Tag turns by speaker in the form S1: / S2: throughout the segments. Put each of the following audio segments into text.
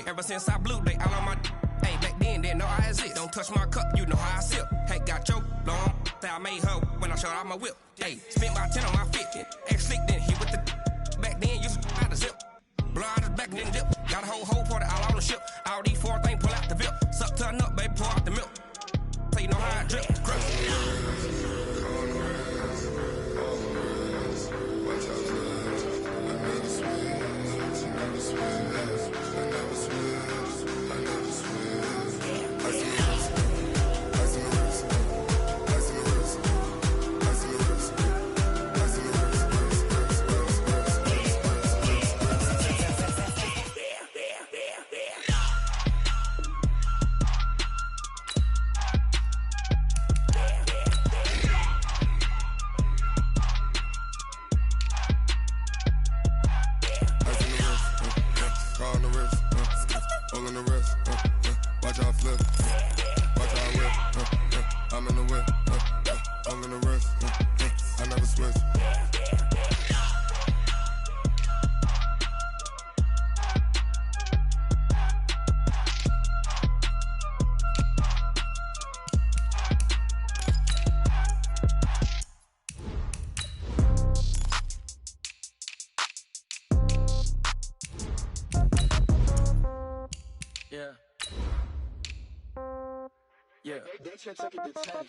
S1: Ever since I blew, they all on my hey, back then, didn't know I exist. Don't touch my cup, you know how I sip. Hey, got your long that I made her when I showed out my whip. Hey, spent about 10 on my fit. Ex-slick, then hit with the back then, used to out the zip. Blow out his back, then dip. Got a whole party all on the ship. All these four things, pull out the VIP. Suck, turn up, baby, pour out the milk. So you know how I drip.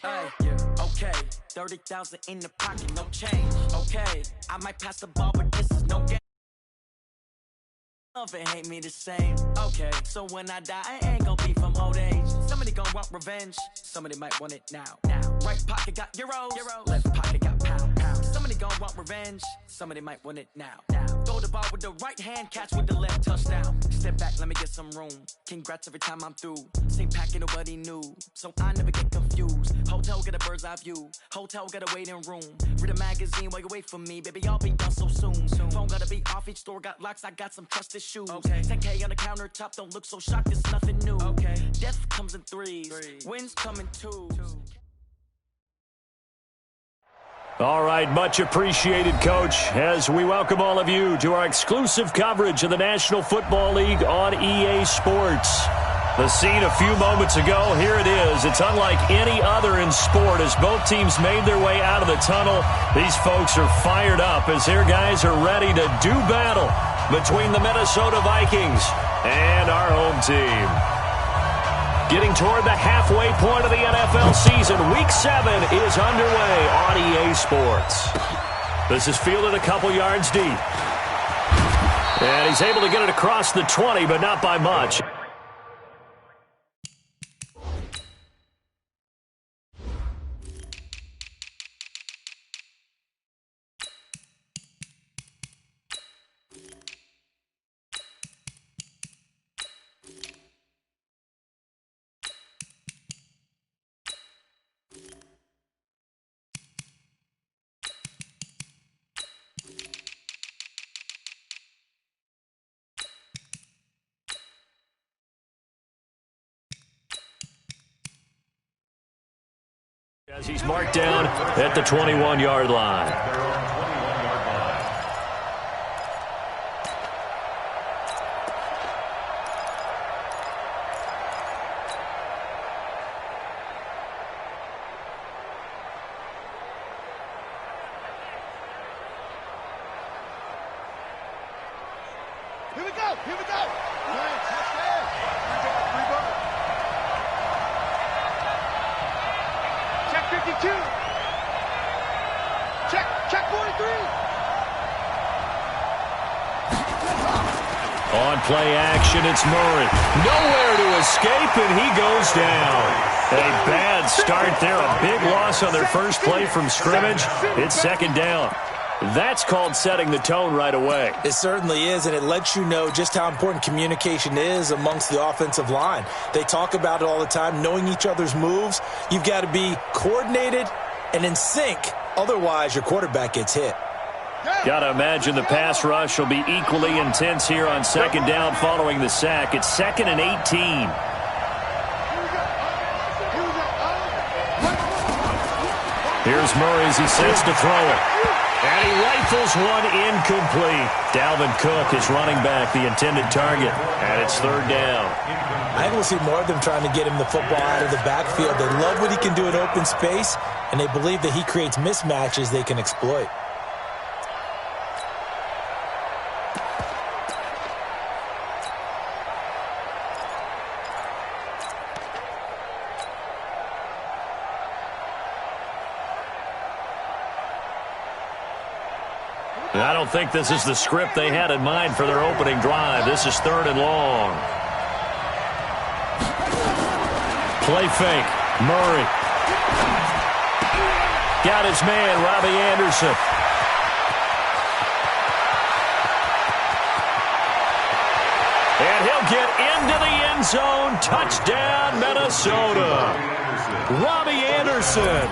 S2: Hey, okay, 30,000 in the pocket, no change. Okay, I might pass the ball, but this is no game. Love and hate me the same. Okay, so when I die, I ain't gon' be from old age. Somebody gon' want revenge. Somebody might want it now. Right pocket got euros. Left pocket got pound. Somebody gon' want revenge. Somebody might want it now. Throw the ball with the right hand, catch with the left, touchdown. Step back, let me get some room. Congrats every time I'm through. Same packet, nobody knew, so I never get confused. Hotel get a bird's eye view. Hotel get a waiting room. Read a magazine while you wait for me, baby. I'll be done so soon. Phone gotta be off. Each store got locks. I got some trusted shoes. 10K on the countertop. Don't look so shocked. It's nothing new. Death comes in threes. Wins come in twos.
S3: All right, much appreciated, Coach, as we welcome all of you to our exclusive coverage of the National Football League on EA Sports. The scene a few moments ago, here it is. It's unlike any other in sport as both teams made their way out of the tunnel. These folks are fired up as their guys are ready to do battle between the Minnesota Vikings and our home team. Getting toward the halfway point of the NFL season, Week 7 is underway on EA Sports. This is fielded a couple yards deep. And he's able to get it across the 20, but not by much. As he's marked down at the 21-yard line.
S4: Here we go! Here we go! Check 52. Check 43.
S3: On play action, it's Murray. Nowhere to escape, and he goes down. A bad start there. A big loss on their first play from scrimmage. It's second down. That's called setting the tone right away.
S5: It certainly is, and it lets you know just how important communication is amongst the offensive line. They talk about it all the time, knowing each other's moves. You've got to be coordinated and in sync. Otherwise, your quarterback gets hit.
S3: Got to imagine the pass rush will be equally intense here on second down following the sack. It's 2nd and 18. Here's Murray as he sets to throw it. And he rifles one incomplete. Dalvin Cook is running back the intended target, and it's third down.
S5: I think we'll see more of them trying to get him the football out of the backfield. They love what he can do in open space, and they believe that he creates mismatches they can exploit.
S3: I don't think this is the script they had in mind for their opening drive. This is third and long. Play fake. Murray. Got his man, Robbie Anderson. And he'll get into the end zone. Touchdown, Minnesota. Robbie Anderson,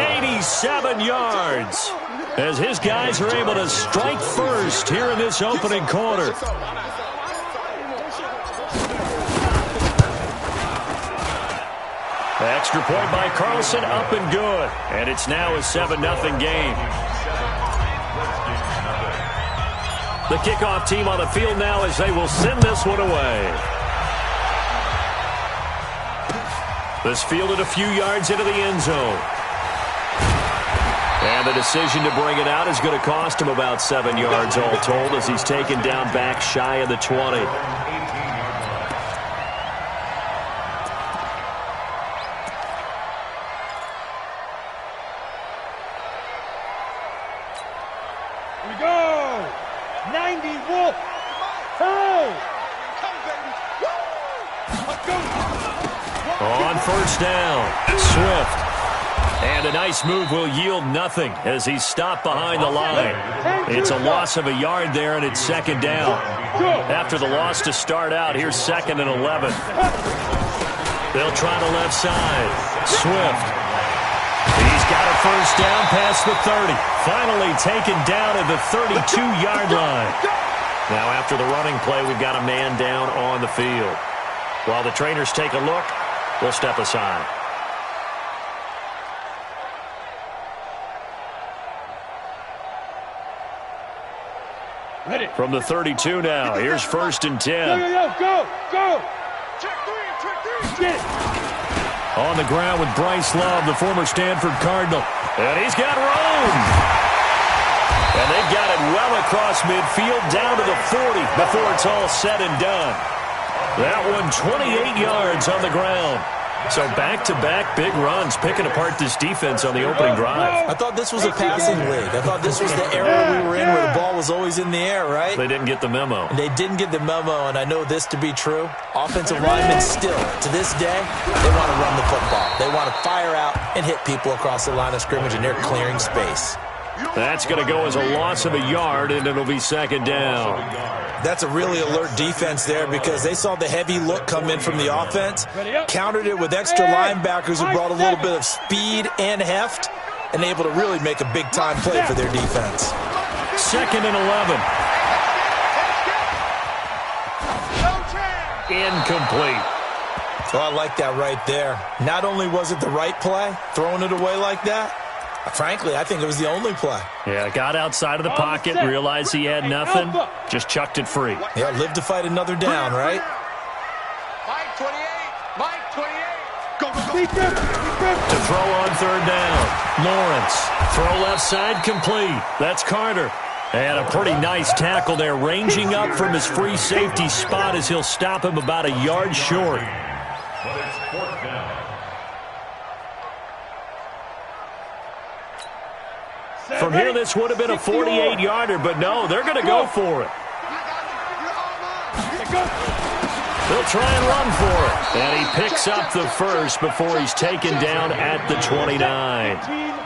S3: 87 yards. As his guys are able to strike first here in this opening quarter. Extra point by Carlson, up and good. And it's now a 7-0 game. The kickoff team on the field now as they will send this one away. This fielded a few yards into the end zone. And the decision to bring it out is going to cost him about 7 yards all told as he's taken down back shy of the 20.
S4: Here we go. 90 Wolf. Hey.
S3: On first down, Swift. And a nice move will yield nothing as he's stopped behind the line. It's a loss of a yard there, and it's second down. After the loss to start out, here's 2nd and 11. They'll try the left side. Swift. He's got a first down past the 30. Finally taken down at the 32-yard line. Now after the running play, we've got a man down on the field. While the trainers take a look, we'll step aside. From the 32 now, here's 1st and 10.
S4: Go.
S1: Check three.
S4: Get it.
S3: On the ground with Bryce Love, the former Stanford Cardinal. And he's got room. And they've got it well across midfield down to the 40 before it's all said and done. That one 28 yards on the ground. So back-to-back big runs picking apart this defense on the opening drive.
S5: I thought this was a passing league. I thought this was the era we were in where the ball was always in the air, right?
S3: They didn't get the memo.
S5: They didn't get the memo, and I know this to be true. Offensive linemen still, to this day, they want to run the football. They want to fire out and hit people across the line of scrimmage, and they're clearing space.
S3: That's going to go as a loss of a yard, and it'll be second down.
S5: That's a really alert defense there because they saw the heavy look come in from the offense, countered it with extra linebackers who brought a little bit of speed and heft, and able to really make a big-time play for their defense.
S3: 2nd and 11. Incomplete.
S5: So I like that right there. Not only was it the right play, throwing it away like that, frankly, I think it was the only play.
S3: Yeah, got outside of the pocket, realized he had nothing, just chucked it free.
S5: Yeah, live to fight another down, right?
S1: Mike 28. Mike 28. Go.
S3: To throw on third down. Lawrence. Throw left side complete. That's Carter. And a pretty nice tackle there, ranging up from his free safety spot as he'll stop him about a yard short. From here, this would have been a 48-yarder, but no, they're going to go for it. They'll try and run for it. And he picks up the first before he's taken down at the 29.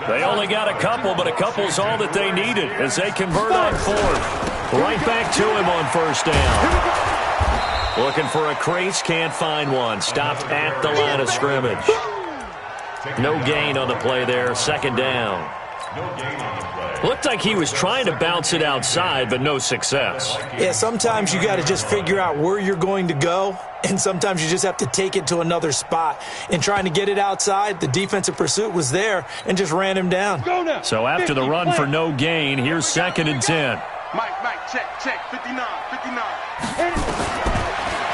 S3: They only got a couple, but a couple's all that they needed as they convert on fourth. Right back to him on first down. Looking for a crease, can't find one. Stopped at the line of scrimmage. No gain on the play there, second down. Looked like he was trying to bounce it outside, but no success.
S5: Yeah, sometimes you got to just figure out where you're going to go, and sometimes you just have to take it to another spot. In trying to get it outside, the defensive pursuit was there and just ran him down.
S3: So after the run for no gain, here's 2nd and 10.
S6: Mike, check, 59.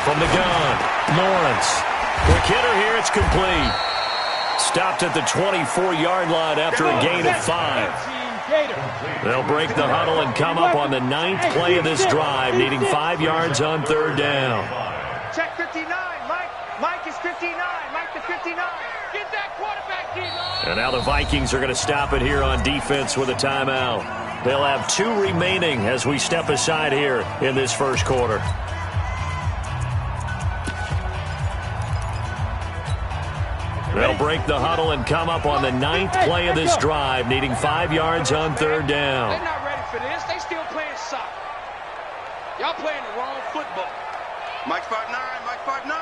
S3: From the gun, Lawrence. Quick hitter here, it's complete. Stopped at the 24-yard line after a gain of 5. They'll break the huddle and come up on the 9th play of this drive, needing 5 yards on 3rd down.
S6: Check 59, Mike is 59, Mike the 59. Get that quarterback, D-line.
S3: And now the Vikings are going to stop it here on defense with a timeout. They'll have 2 remaining as we step aside here in this first quarter. They'll break the huddle and come up on the 9th play of this drive, needing 5 yards on 3rd down.
S6: They're not ready for this. They still playing soccer. Y'all playing the wrong football. Mike 5'9", Mike 5'9".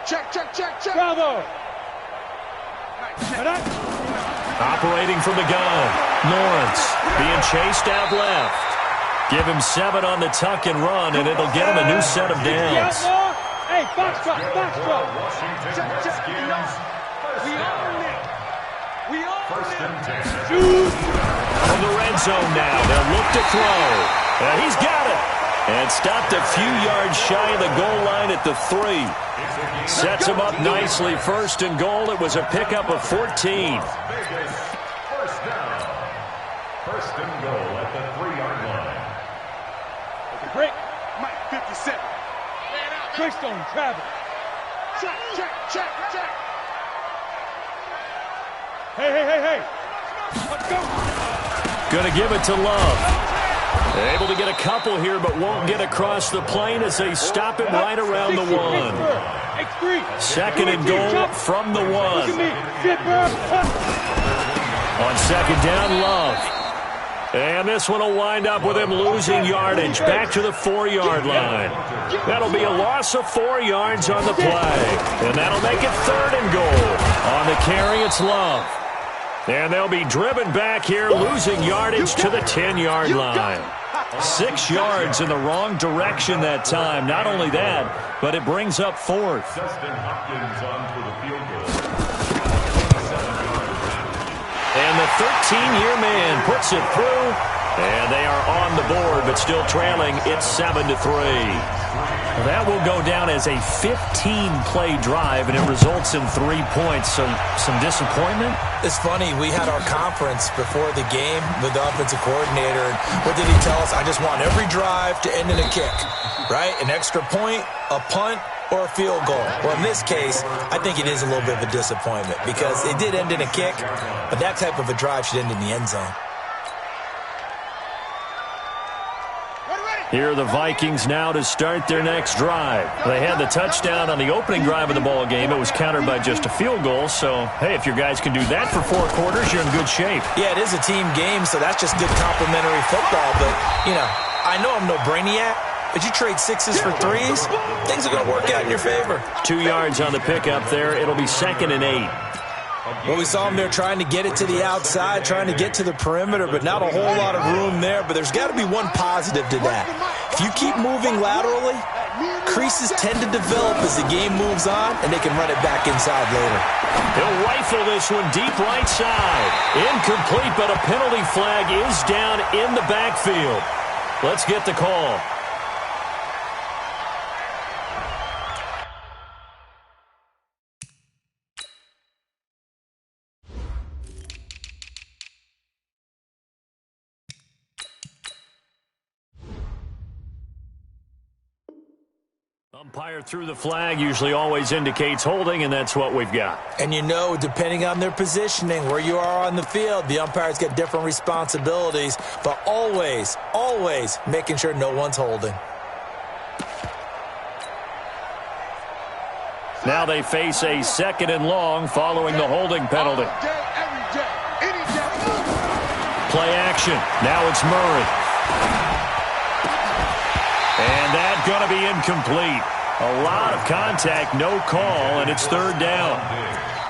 S6: Check.
S4: Bravo.
S3: Operating from the gun, Lawrence being chased out left. Give him 7 on the tuck and run, and it'll get him a new set of downs.
S4: Hey, box drop.
S6: We own it.
S3: From the red zone now, they'll look to throw. And he's got it. And stopped a few yards shy of the goal line at the 3. Sets him up nicely. 1st and goal. It was a pickup of 14.
S7: First down. 1st and goal at the 3-yard line.
S4: Break.
S6: Mike 57.
S4: Twist on travel.
S6: Check.
S4: Hey. Let's go.
S3: Going to give it to Love. Able to get a couple here, but won't get across the plane as they stop him right around the 1. 2nd and goal from the 1. On 2nd down, Love. And this one will wind up with him losing yardage back to the 4-yard line. That'll be a loss of 4 yards on the play. And that'll make it 3rd and goal. On the carry, it's Love. And they'll be driven back here, losing yardage to the 10-yard line. 6 yards in the wrong direction that time. Not only that, but it brings up 4th.
S7: Dustin Hopkins on for the field goal.
S3: And the 13-year man puts it through. And they are on the board, but still trailing. It's 7-3. That will go down as a 15-play drive, and it results in 3 points. So some disappointment?
S5: It's funny, we had our conference before the game with the offensive coordinator, and what did he tell us? I just want every drive to end in a kick, right? An extra point, a punt, or a field goal. Well, in this case, I think it is a little bit of a disappointment because it did end in a kick, but that type of a drive should end in the end zone.
S3: Here are the Vikings now to start their next drive. They had the touchdown on the opening drive of the ball game. It was countered by just a field goal. So, hey, if your guys can do that for 4 quarters, you're in good shape.
S5: Yeah, it is a team game, so that's just good complimentary football. But, I know I'm no brainiac, but you trade 6s for 3s, things are going to work out in your favor.
S3: 2 yards on the pickup there. It'll be 2nd and 8.
S5: Well, we saw them there trying to get it to the outside, trying to get to the perimeter, but not a whole lot of room there. But there's got to be one positive to that. If you keep moving laterally, creases tend to develop as the game moves on, and they can run it back inside later.
S3: He'll rifle this one deep right side. Incomplete, but a penalty flag is down in the backfield. Let's get the call. Umpire threw the flag, usually always indicates holding, and that's what we've got.
S5: And depending on their positioning, where you are on the field, the umpire's got different responsibilities, but always making sure no one's holding.
S3: Now they face a 2nd and long following the holding penalty. Play action. Now it's Murray. And that's going to be incomplete. A lot of contact, no call, and it's 3rd down.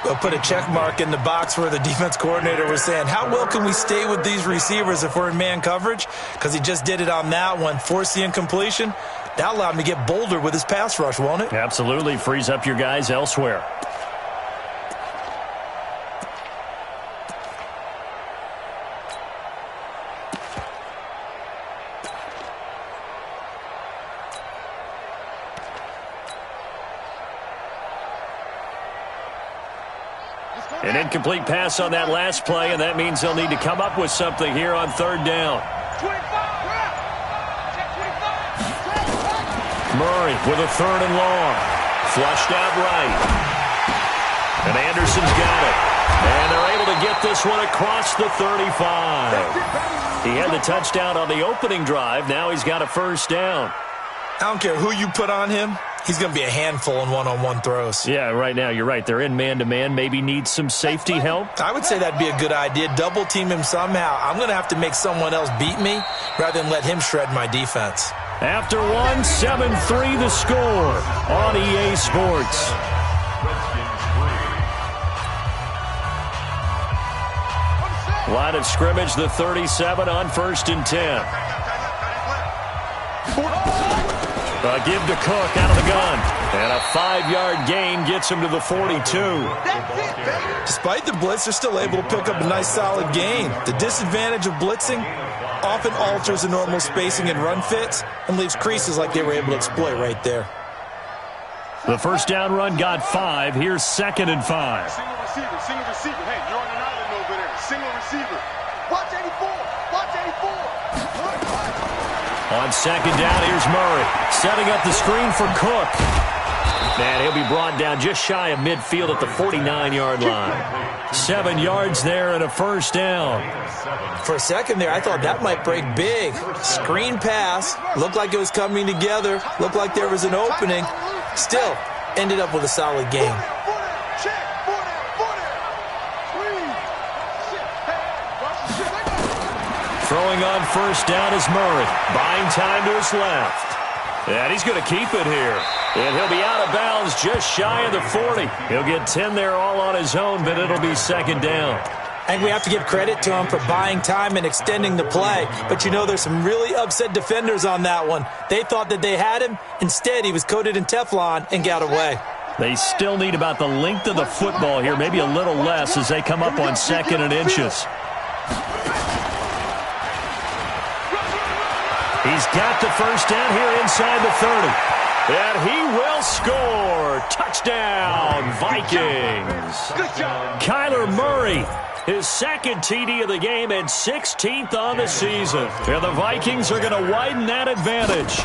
S5: put a check mark in the box where the defense coordinator was saying, how well can we stay with these receivers if we're in man coverage? Because he just did it on that one, forced the incompletion. That allowed him to get bolder with his pass rush, won't it?
S3: Absolutely. Frees up your guys elsewhere. An incomplete pass on that last play, and that means they'll need to come up with something here on third down. Murray with a third and long. Flushed out right. And Anderson's got it. And they're able to get this one across the 35. He had the touchdown on the opening drive. Now he's got a first down.
S5: I don't care who you put on him. He's going to be a handful in one-on-one throws.
S3: Yeah, right now, you're right. They're in man-to-man. Maybe need some safety help.
S5: I would say that'd be a good idea. Double-team him somehow. I'm going to have to make someone else beat me rather than let him shred my defense.
S3: After 7-3 the score on EA Sports. Line of scrimmage, the 37 on 1st and 10. Give to Cook out of the gun. And a 5-yard gain gets him to the 42.
S5: Despite the blitz, they're still able to pick up a nice solid gain. The disadvantage of blitzing often alters the normal spacing and run fits and leaves creases like they were able to exploit right there.
S3: The first down run got 5. Here's 2nd and 5.
S6: Single receiver. Hey, you're on an island over there. Single receiver. Watch 84. Watch 84.
S3: On 2nd down, here's Murray. Setting up the screen for Cook. And he'll be brought down just shy of midfield at the 49-yard line. 7 yards there and a first down.
S5: For a second there, I thought that might break big. Screen pass. Looked like it was coming together. Looked like there was an opening. Still, ended up with a solid gain.
S3: Throwing on first down is Murray. Buying time to his left. And he's going to keep it here. And he'll be out of bounds just shy of the 40. He'll get 10 there all on his own, but it'll be 2nd down.
S5: I think we have to give credit to him for buying time and extending the play. But you know, there's some really upset defenders on that one. They thought that they had him. Instead, he was coated in Teflon and got away.
S3: They still need about the length of the football here, maybe a little less as they come up on 2nd and inches. He's got the first down here inside the 30. And he will score. Touchdown, Vikings. Kyler Murray, his 2nd TD of the game and 16th on the season. And the Vikings are going to widen that advantage.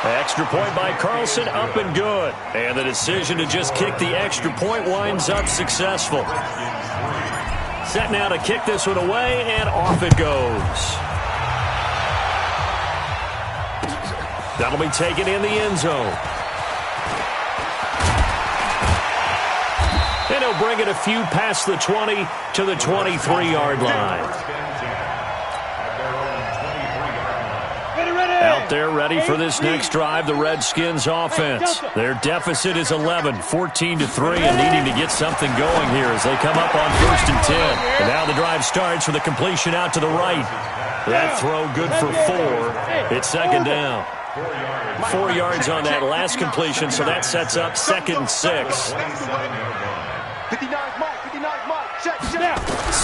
S3: Extra point by Carlson, up and good. And the decision to just kick the extra point winds up successful. Set now to kick this one away, and off it goes. That'll be taken in the end zone. And he'll bring it a few past the 20 to the 23-yard line. Out there ready for this next drive, the Redskins offense. Their deficit is 11, 14-3, and needing to get something going here as they come up on 1st and 10. And now the drive starts with a completion out to the right. That throw good for 4. It's 2nd down. 4 yards on that last completion, so that sets up 2nd and 6.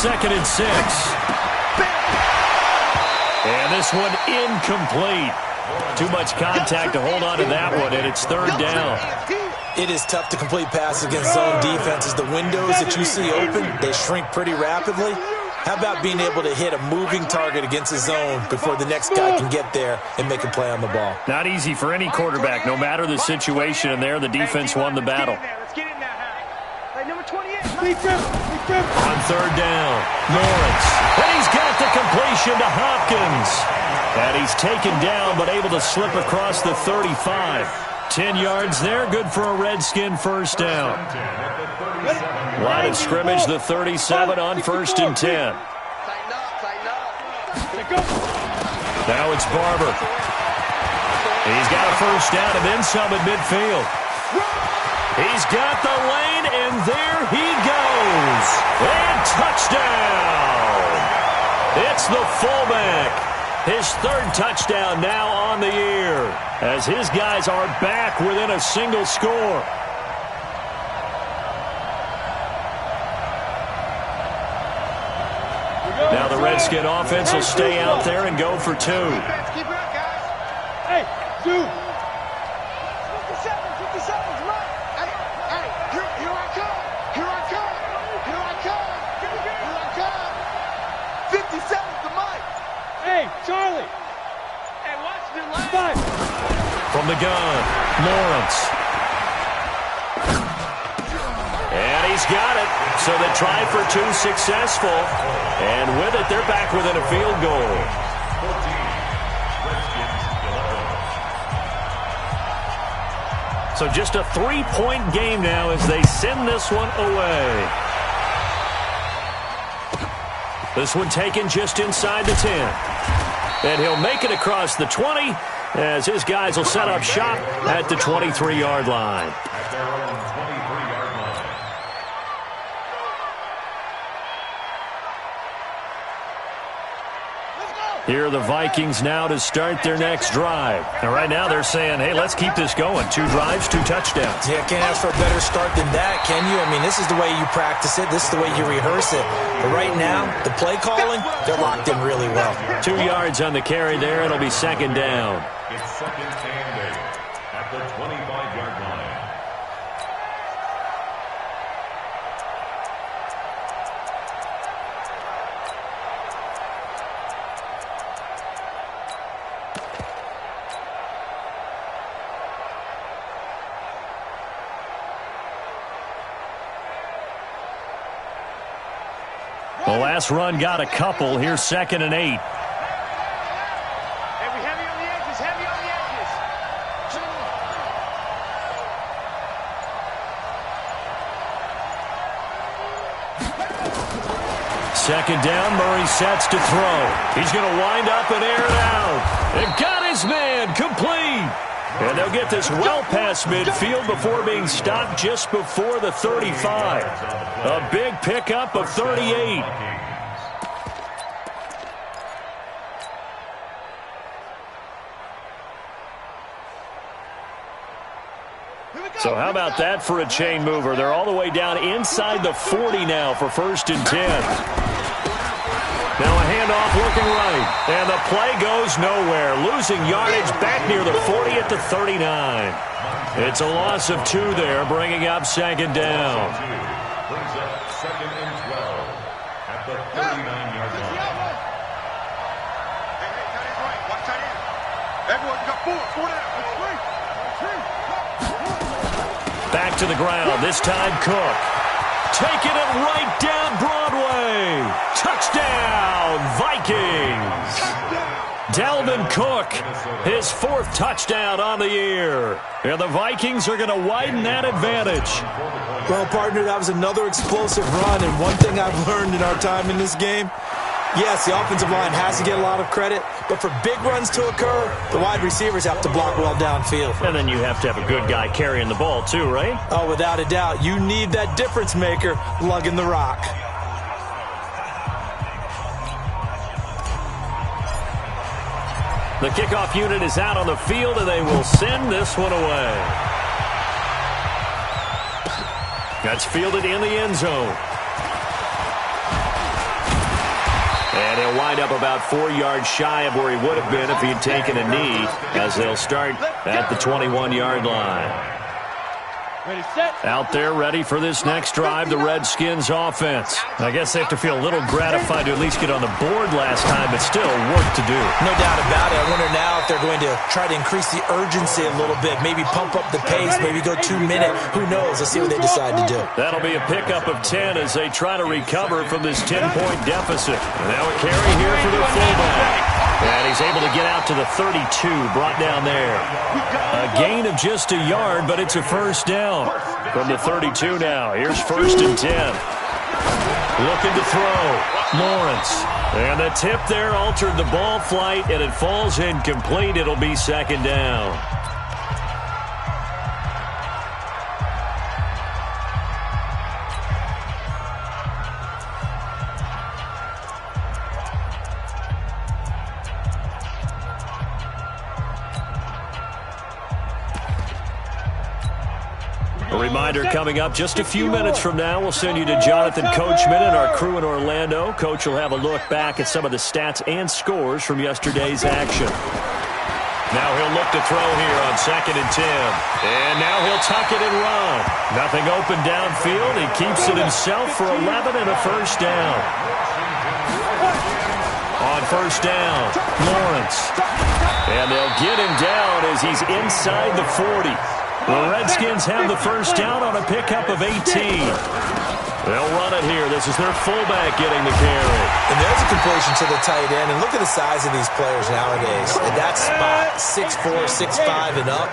S3: 2nd and 6. And this one incomplete. Too much contact to hold on to that one, and it's 3rd down.
S5: It is tough to complete passes against zone defenses. The windows that you see open, they shrink pretty rapidly. How about being able to hit a moving target against a zone before the next guy can get there and make a play on the ball?
S3: Not easy for any quarterback, no matter the situation, and there the defense won the battle. On 3rd down, Lawrence. And he's got the completion to Hopkins. And he's taken down but able to slip across the 35. 10 yards there, good for a Redskin first down. Line of scrimmage, the 37 on 1st and 10. Now it's Barber. He's got a first down and then some at midfield. He's got the lane, and there he goes. And touchdown. It's the fullback. His third touchdown now on the year, as his guys are back within a single score. Now the Redskin offense will stay out there and go for 2.
S6: Keep it up, guys.
S4: Hey, dude.
S6: 57's right. Hey, here I come. Here I come. Here I come. Here I come. 57's the mic.
S4: Hey, Charlie.
S6: Hey, watch the line.
S4: 5.
S3: From the gun, Lawrence. And he's got it. So the try for 2 successful. And with it, they're back within a field goal. 14, so just a 3-point game now as they send this one away. This one taken just inside the 10. And he'll make it across the 20 as his guys will set up shop at the 23-yard line.
S7: At their own 23-yard line.
S3: Here are the Vikings now to start their next drive. And right now they're saying, hey, let's keep this going. 2 drives, 2 touchdowns.
S5: Yeah, can't ask for a better start than that, can you? I mean, this is the way you practice it. This is the way you rehearse it. But right now, the play calling, they're locked in really well.
S3: 2 yards on the carry there. It'll be second down.
S7: It's second and 8 at the 25-yard line.
S3: The last run got a couple. Here's second and 8.
S6: Hey, we heavy on the edges. Heavy on the edges.
S3: Second down, Murray sets to throw. He's going to wind up and air it out. And got his man complete. And they'll get this well past midfield before being stopped just before the 35. A big pickup of 38. So how about that for a chain mover? They're all the way down inside the 40 now for first and 10. Now a handoff looking right. And the play goes nowhere. Losing yardage back near the 40 at the 39. It's a loss of 2 there, bringing up second down.
S7: Brings up second and 12 at the 39-yard line.
S6: Hey, tight end right. Watch tight end. Everyone got 4. 4 down.
S3: Back to the ground. This time Cook. Taking it right down Broadway. Touchdown, Vikings. Dalvin Cook, his 4th touchdown on the year. And the Vikings are going to widen that advantage.
S5: Well, partner, that was another explosive run. And one thing I've learned in our time in this game, yes, the offensive line has to get a lot of credit, but for big runs to occur, the wide receivers have to block well downfield.
S3: And then you have to have a good guy carrying the ball too, right?
S5: Oh, without a doubt. You need that difference maker lugging the rock.
S3: The kickoff unit is out on the field, and they will send this one away. That's fielded in the end zone. And he'll wind up about 4 yards shy of where he would have been if he had taken a knee, as they'll start at the 21-yard line.
S4: Ready, set.
S3: Out there ready for this next drive, the Redskins offense. I guess they have to feel a little gratified to at least get on the board last time, but still work to do.
S5: No doubt about it. I wonder now if they're going to try to increase the urgency a little bit, maybe pump up the pace, maybe go 2-minute. Who knows? Let's see what they decide to do.
S3: That'll be a pickup of 10 as they try to recover from this 10-point deficit. Now a carry here for the fullback. And he's able to get out to the 32, brought down there. A gain of just a yard, but it's a first down. From the 32 now, here's first and 10. Looking to throw, Lawrence. And the tip there altered the ball flight, and it falls incomplete. It'll be second down. A reminder coming up just a few minutes from now. We'll send you to Jonathan Coachman and our crew in Orlando. Coach will have a look back at some of the stats and scores from yesterday's action. Now he'll look to throw here on 2nd and 10. And now he'll tuck it and run. Nothing open downfield. He keeps it himself for 11 and a first down. On first down, Lawrence. And they'll get him down as he's inside the 40. The Redskins have the first down on a pickup of 18. They'll run it here. This is their fullback getting the carry.
S5: And there's a completion to the tight end. And look at the size of these players nowadays. At that spot, 6'4", 6'5", and up.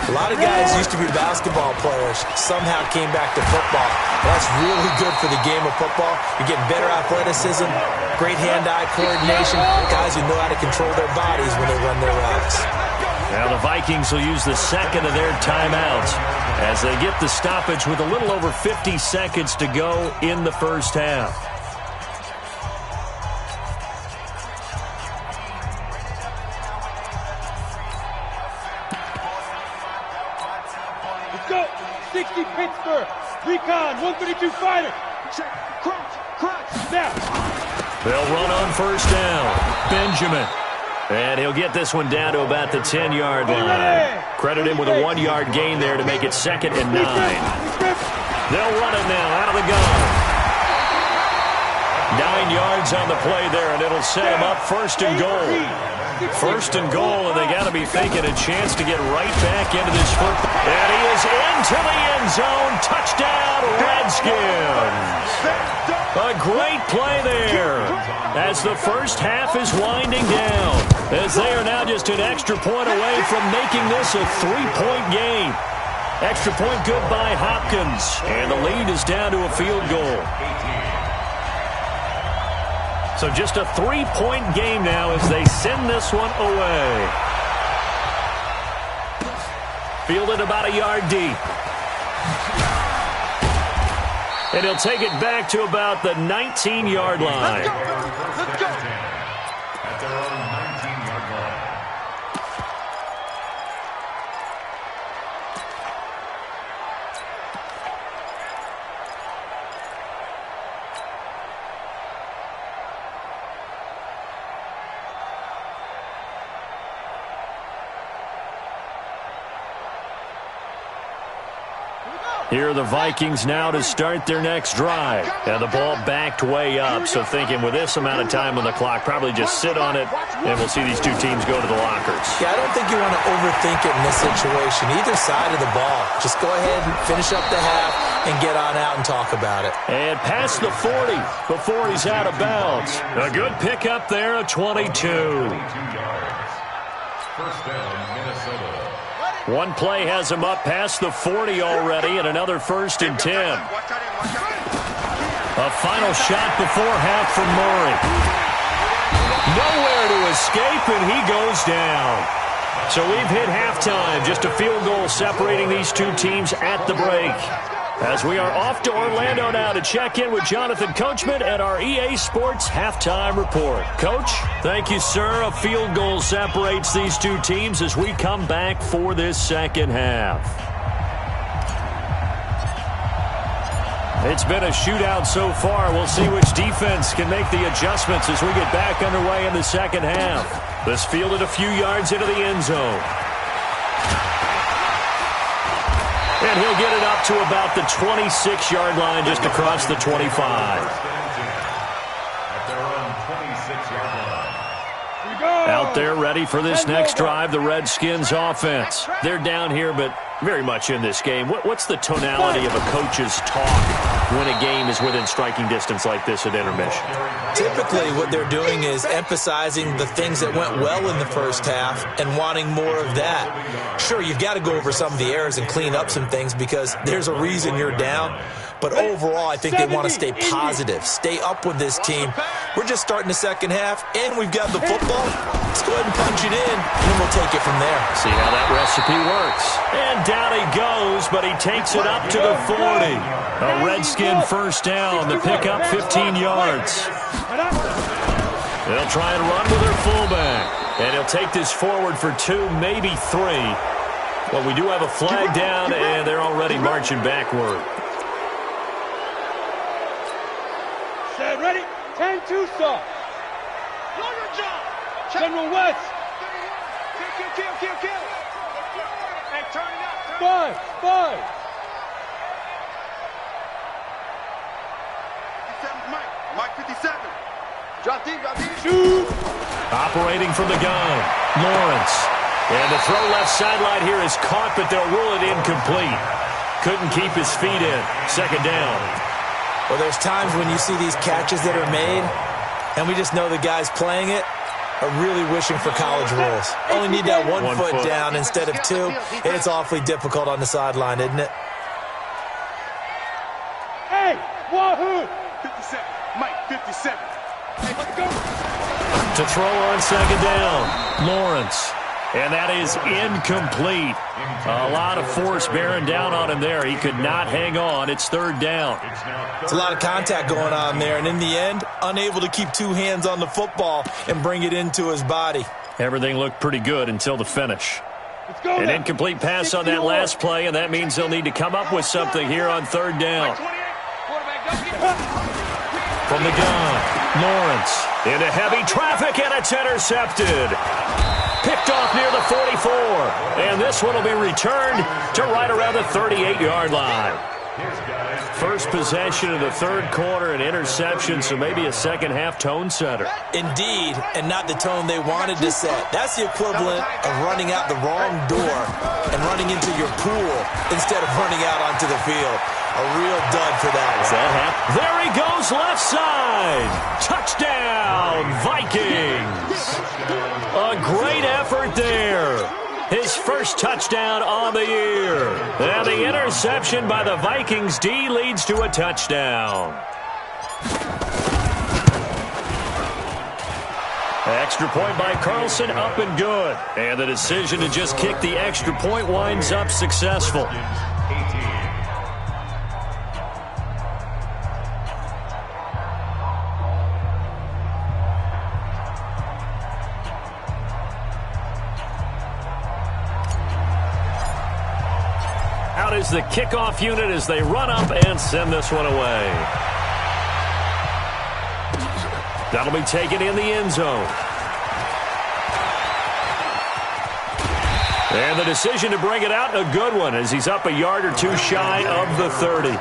S5: A lot of guys used to be basketball players. Somehow came back to football. That's really good for the game of football. You're getting better athleticism, great hand-eye coordination. Guys who know how to control their bodies when they run their routes.
S3: Now the Vikings will use the second of their timeouts as they get the stoppage with a little over 50 seconds to go in the first half.
S4: Let's go. 60 Pittsburgh. Recon, 132 fighter. Check. Crunch. Now.
S3: They'll run on first down. Benjamin. And he'll get this one down to about the 10-yard line. Credit him with a 1-yard gain there to make it 2nd and 9. They'll run it now out of the gun. 9 yards on the play there, and it'll set him up 1st and goal. 1st and goal, and they got to be thinking a chance to get right back into this football. And he is into the end zone. Touchdown, Redskins. A great play there as the first half is winding down, as they are now just an extra point away from making this a 3-point game. Extra point good by Hopkins, and the lead is down to a field goal. So just a 3-point game now as they send this one away. Fielded about a yard deep. And he'll take it back to about the 19-yard line.
S6: Let's go.
S7: At their own 19-yard line.
S3: Here are the Vikings now to start their next drive. And the ball backed way up, so thinking with this amount of time on the clock, probably just sit on it, and we'll see these two teams go to the lockers.
S5: Yeah, I don't think you want to overthink it in this situation, either side of the ball. Just go ahead and finish up the half and get on out and talk about it.
S3: And past the 40 before he's out of bounds. A good pickup there, a 22.
S7: 22 yards. First down, Minnesota.
S3: One play has him up past the 40 already, and another 1st and 10. A final shot before half from Murray. Nowhere to escape, and he goes down. So we've hit halftime, just a field goal separating these two teams at the break. As we are off to Orlando now to check in with Jonathan Coachman at our EA Sports Halftime Report. Coach, thank you, sir. A field goal separates these two teams as we come back for this second half. It's been a shootout so far. We'll see which defense can make the adjustments as we get back underway in the second half. This fielded a few yards into the end zone. And he'll get it up to about the 26-yard line, just across the 25.
S7: At their own 26-yard line.
S3: Out there ready for this next drive, the Redskins offense. They're down here, but very much in this game. What's the tonality of a coach's talk when a game is within striking distance like this at intermission?
S5: Typically, what they're doing is emphasizing the things that went well in the first half and wanting more of that. Sure, you've got to go over some of the errors and clean up some things because there's a reason you're down. But overall, I think they want to stay positive, stay up with this team. We're just starting the second half, and we've got the football. Let's go ahead and punch it in, and then we'll take it from there.
S3: See how that recipe works. And down he goes, but he takes it up to the 40. A Redskin first down. The pickup 15 yards. They'll try and run with their fullback. And he'll take this forward for 2, maybe 3. Well, we do have a flag down, and they're already marching backward.
S4: Set, ready? 10-2 start. General West.
S6: Kill. Hey, turn it up.
S4: 5.
S6: 57's Mike 57. Drop deep.
S4: Shoot.
S3: Operating from the gun, Lawrence. And the throw left sideline here is caught, but they'll rule it incomplete. Couldn't keep his feet in. Second down.
S5: Well, there's times when you see these catches that are made, and we just know the guys playing it are really wishing for college rules. Only need that one foot down instead of two. It's awfully difficult on the sideline, isn't it?
S4: Hey, Wahoo.
S6: 57. Mike 57.
S4: Hey, let's go.
S3: To throw on second down, Lawrence. And that is incomplete. A lot of force bearing down on him there. He could not hang on. It's third down.
S5: It's a lot of contact going on there, and in the end, unable to keep two hands on the football and bring it into his body.
S3: Everything looked pretty good until the finish.
S4: Let's go.
S3: An incomplete pass on that last play, and that means they'll need to come up with something here on third down. From the gun, Lawrence into heavy traffic, and it's intercepted. Picked off near the 44. And this one will be returned to right around the 38-yard line. First possession of the third quarter, an interception, so maybe a second-half tone setter.
S5: Indeed, and not the tone they wanted to set. That's the equivalent of running out the wrong door and running into your pool instead of running out onto the field. A real dud for that one.
S3: There he goes, left side. Touchdown, Vikings. A great effort there. His first touchdown on the year. And the interception by the Vikings D leads to a touchdown. Extra point by Carlson, up and good. And the decision to just kick the extra point winds up successful. Out is the kickoff unit as they run up and send this one away. That'll be taken in the end zone. And the decision to bring it out, a good one, as he's up a yard or two shy of the 30.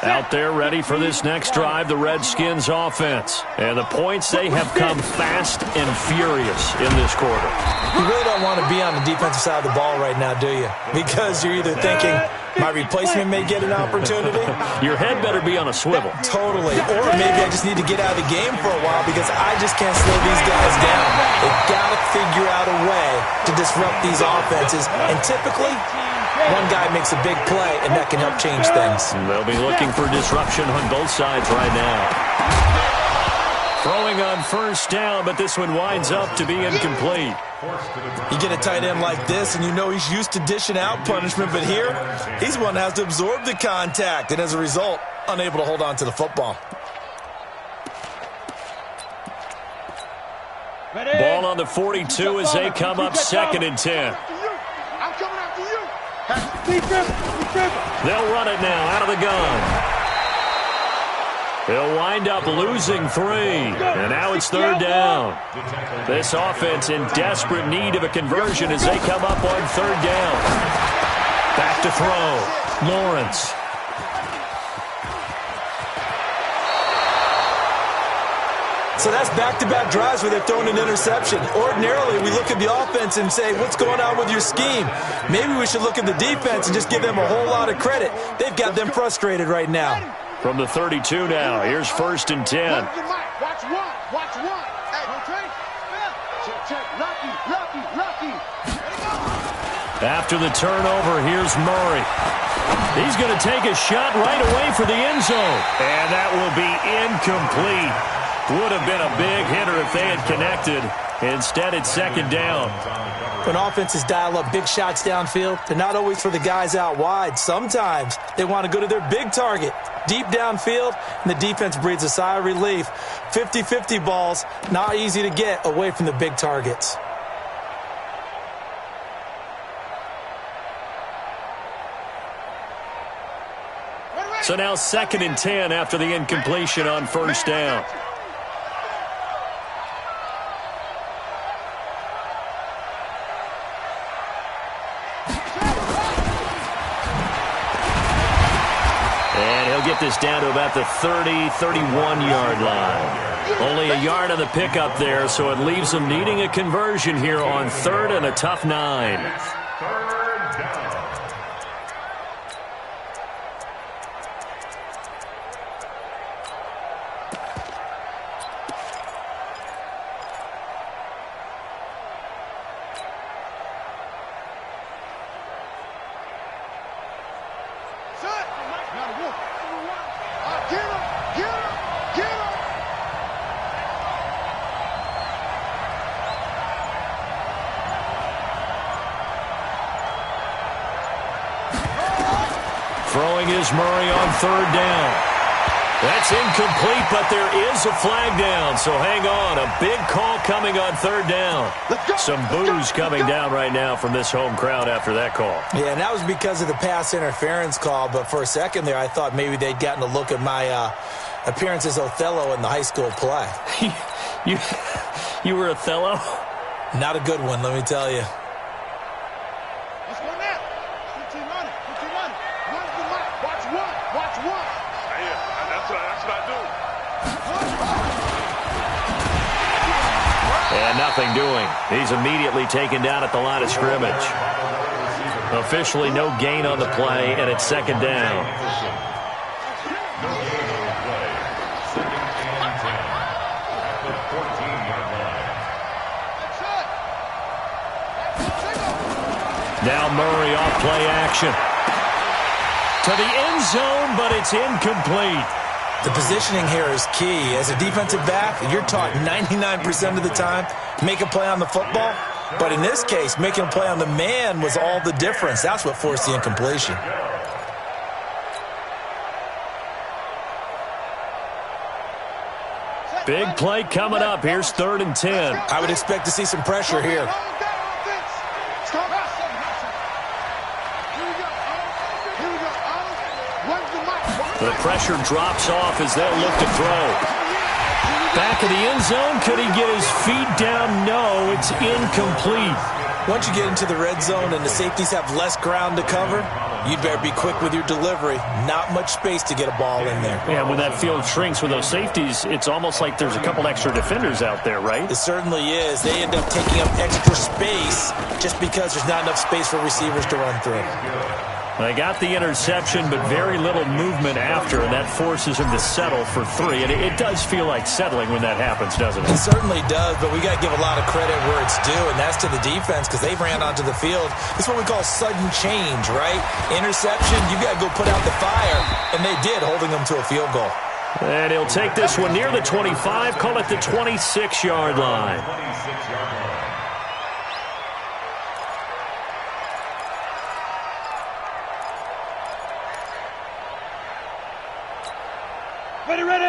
S3: Out there ready for this next drive, the Redskins offense. And the points, they have come fast and furious in this quarter.
S5: You really don't want to be on the defensive side of the ball right now, do you? Because you're either thinking, my replacement may get an opportunity.
S3: Your head better be on a swivel.
S5: Totally. Or maybe I just need to get out of the game for a while because I just can't slow these guys down. They've got to figure out a way to disrupt these offenses. And typically, one guy makes a big play, and that can help change things.
S3: They'll be looking for disruption on both sides right now. Throwing on first down, but this one winds up to be incomplete.
S5: You get a tight end like this, and you know he's used to dishing out punishment, but here, he's the one that has to absorb the contact, and as a result, unable to hold on to the football.
S3: Ball on the 42 as they come up 2nd and 10.
S6: I'm coming after you.
S3: They'll run it now out of the gun. They'll wind up losing 3, and now it's third down. This offense in desperate need of a conversion as they come up on third down. Back to throw, Lawrence.
S5: So that's back-to-back drives where they're throwing an interception. Ordinarily, we look at the offense and say, what's going on with your scheme? Maybe we should look at the defense and just give them a whole lot of credit. They've got them frustrated right now.
S3: From the 32 now, here's 1st and 10.
S6: Watch one. Hey, check. Lucky.
S3: After the turnover, here's Murray. He's going to take a shot right away for the end zone. And that will be incomplete. Would have been a big hitter if they had connected. Instead, it's 2nd down.
S5: When offenses dial up big shots downfield, they're not always for the guys out wide. Sometimes they want to go to their big target. deep downfield, and the defense breathes a sigh of relief. 50-50 balls, not easy to get away from the big targets.
S3: So now 2nd and 10 after the incompletion on first down. And he'll get this down to about the 30-31-yard line. Only a yard on the pickup there, so it leaves them needing a conversion here on 3rd and a tough 9. Throwing is Murray on 3rd down. That's incomplete, but there is a flag down, so hang on. A big call coming on 3rd down. Some boos coming down right now from this home crowd after that call.
S5: Yeah, and that was because of the pass interference call, but for a second there I thought maybe they'd gotten a look at my appearance as Othello in the high school play.
S3: You were Othello?
S5: Not a good one, let me tell you.
S6: Let's go now. Put your money. Run the mic. Watch one. Yeah, that's what I do.
S3: And nothing doing. He's immediately taken down at the line of scrimmage. Officially no gain on the play, and it's 2nd down. Now Murray off play action. To the end zone, but it's incomplete.
S5: The positioning here is key. As a defensive back, you're taught 99% of the time, make a play on the football. But in this case, making a play on the man was all the difference. That's what forced the incompletion.
S3: Big play coming up. Here's 3rd and 10.
S5: I would expect to see some pressure here.
S3: The pressure drops off as they'll look to throw. Back of the end zone. Could he get his feet down? No, it's incomplete.
S5: Once you get into the red zone and the safeties have less ground to cover, you'd better be quick with your delivery. Not much space to get a ball in there.
S3: Yeah, when that field shrinks with those safeties, it's almost like there's a couple extra defenders out there, right?
S5: It certainly is. They end up taking up extra space just because there's not enough space for receivers to run through.
S3: They got the interception, but very little movement after, and that forces him to settle for 3. And it does feel like settling when that happens, doesn't it?
S5: It certainly does, but we got to give a lot of credit where it's due, and that's to the defense because they ran onto the field. It's what we call sudden change, right? Interception, you got to go put out the fire, and they did, holding them to a field goal.
S3: And he'll take this one near the 25, call it the 26-yard line.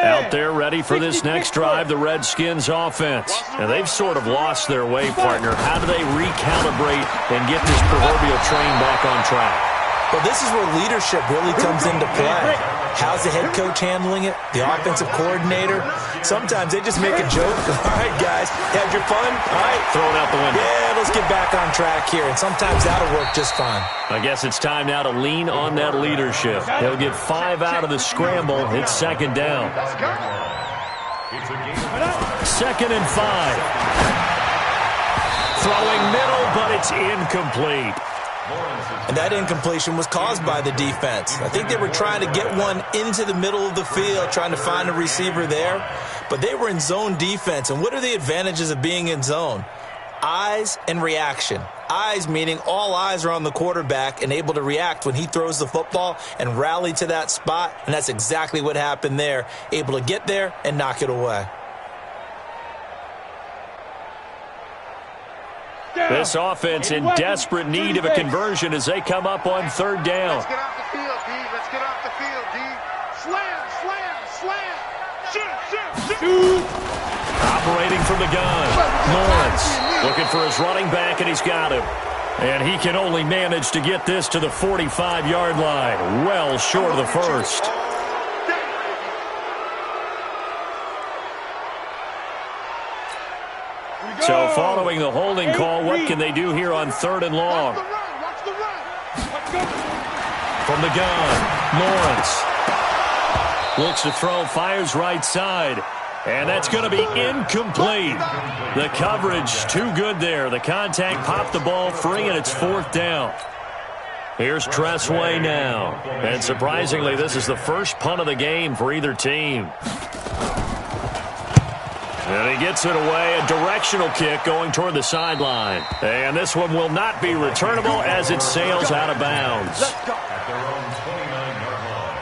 S3: Out there ready for this next drive, the Redskins offense. And they've sort of lost their way, partner. How do they recalibrate and get this proverbial train back on track?
S5: Well, this is where leadership really comes into play. How's the head coach handling it? The offensive coordinator? Sometimes they just make a joke. All right, guys, had your fun? All right.
S3: Throw it out the window.
S5: Yeah, let's get back on track here. And sometimes that'll work just fine.
S3: I guess it's time now to lean on that leadership. He'll get 5 out of the scramble. It's 2nd down. 2nd and 5. Throwing middle, but it's incomplete.
S5: And that incompletion was caused by the defense. I think they were trying to get one into the middle of the field, trying to find a receiver there. But they were in zone defense. And what are the advantages of being in zone? Eyes and reaction. Eyes meaning all eyes are on the quarterback and able to react when he throws the football and rally to that spot. And that's exactly what happened there. Able to get there and knock it away.
S3: This offense in desperate need of a conversion as they come up on 3rd down.
S6: Let's get off the field, D. Let's get off the field, D.
S3: Operating from the gun. Lawrence looking for his running back, and he's got him. And he can only manage to get this to the 45-yard line. Well short of the first. So following the holding call, what can they do here on 3rd and long? From the gun, Lawrence looks to throw, fires right side. And that's going to be incomplete. The coverage too good there. The contact popped the ball free, and it's 4th down. Here's Tressway now. And surprisingly, this is the first punt of the game for either team. And he gets it away, a directional kick going toward the sideline. And this one will not be returnable as it sails out of bounds.
S7: At their own 29-yard line.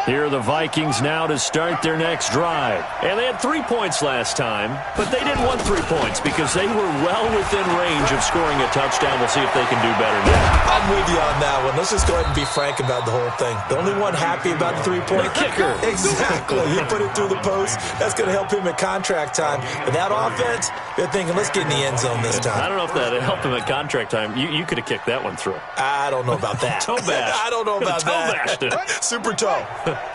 S3: Here are the Vikings now to start their next drive. And they had 3 points last time, but they didn't want 3 points because they were well within range of scoring a touchdown. We'll see if they can do better now.
S5: I'm with you on that one. Let's just go ahead and be frank about the whole thing. The only one happy about the 3-point
S3: kicker.
S5: Exactly. He put it through the post. That's going to help him at contract time. But that offense, they're thinking, let's get in the end zone this time.
S3: I don't know if that helped him at contract time. You could have kicked that one through.
S5: I don't know about that.
S3: Toe bash.
S5: I don't know about that.
S3: Toe bashed it.
S5: Super toe.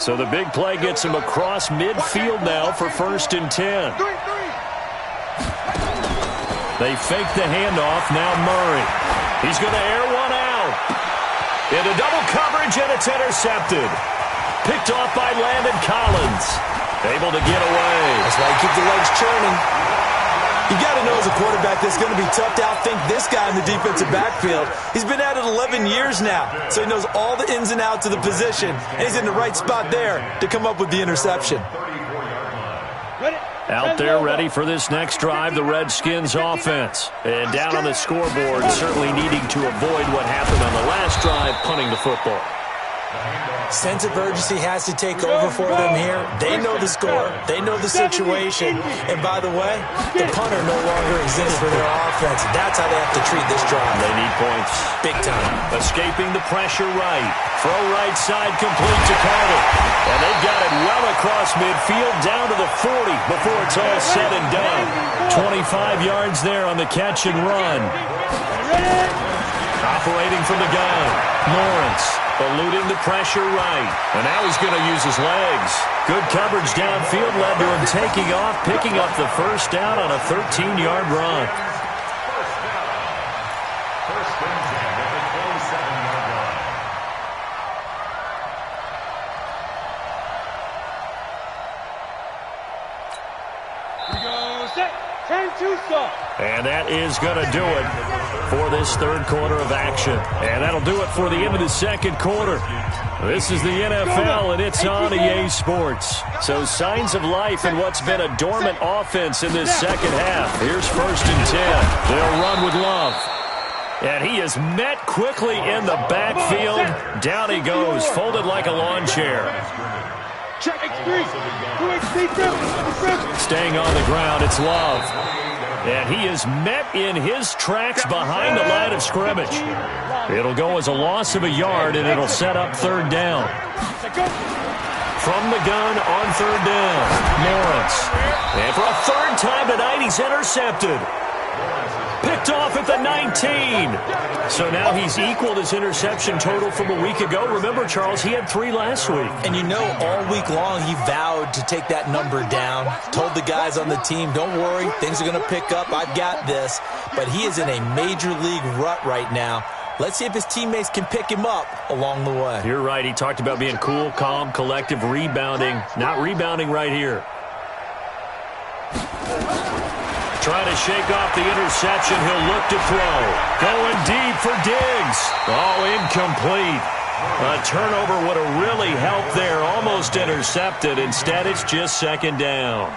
S3: So the big play gets him across midfield now for 1st and 10. They fake the handoff. Now Murray. He's going to air one out. Into double coverage, and it's intercepted. Picked off by Landon Collins. Able to get away.
S5: That's why you keep the legs churning. You got to know as a quarterback that's going to be tough to outthink this guy in the defensive backfield. He's been at it 11 years now, so he knows all the ins and outs of the position, and he's in the right spot there to come up with the interception.
S3: Out there ready for this next drive, the Redskins offense. And down on the scoreboard, certainly needing to avoid what happened on the last drive, punting the football.
S5: Sense of urgency has to take over for them here. They know the score. They know the situation. And by the way, the punter no longer exists for their offense. That's how they have to treat this drive.
S3: They need points.
S5: Big time.
S3: Escaping the pressure right. Throw right side complete to Carter. And they've got it well across midfield down to the 40 before it's all said and done. 25 yards there on the catch and run. Operating from the gun, Lawrence eluding the pressure right. And now he's going to use his legs. Good coverage downfield led to him taking off, picking up the 1st down on a 13-yard run.
S7: First and 10 at the 27-yard line.
S4: We go set. Turn to stop.
S3: And that is going to do it for this 3rd quarter of action. And that'll do it for the end of the 2nd quarter. This is the NFL, and it's on EA Sports. So signs of life in what's been a dormant offense in this 2nd half. Here's 1st and 10. They'll run with Love. And he is met quickly in the backfield. Down he goes, folded like a lawn chair.
S4: Check X3. 2X3.
S3: Staying on the ground, it's Love. And he is met in his tracks behind the line of scrimmage. It'll go as a loss of a yard, and it'll set up 3rd down. From the gun on 3rd down, Lawrence. And for a 3rd time tonight, he's intercepted. Picked off at the 19. So now he's equaled his interception total from a week ago. Remember, Charles, he had 3 last week.
S5: And you know, all week long he vowed to take that number down. Told the guys on the team, don't worry, things are going to pick up. I've got this. But he is in a major league rut right now. Let's see if his teammates can pick him up along the way.
S3: You're right. He talked about being cool, calm, collective, rebounding. Not rebounding right here. Trying to shake off the interception. He'll look to throw. Going deep for Diggs. Oh, incomplete. A turnover would have really helped there. Almost intercepted. Instead, it's just 2nd down.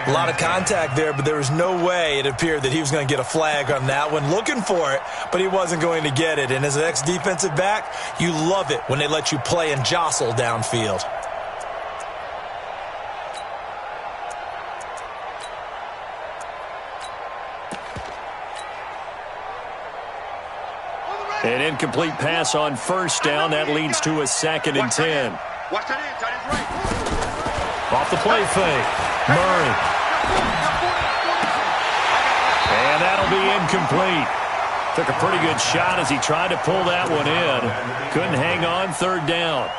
S5: A lot of contact there, but there was no way it appeared that he was going to get a flag on that one. Looking for it, but he wasn't going to get it. And as an ex-defensive back, you love it when they let you play and jostle downfield.
S3: An incomplete pass on first down. That leads to a 2nd and 10. Off the play fake. Murray. And that'll be incomplete. Took a pretty good shot as he tried to pull that one in. Couldn't hang on 3rd down.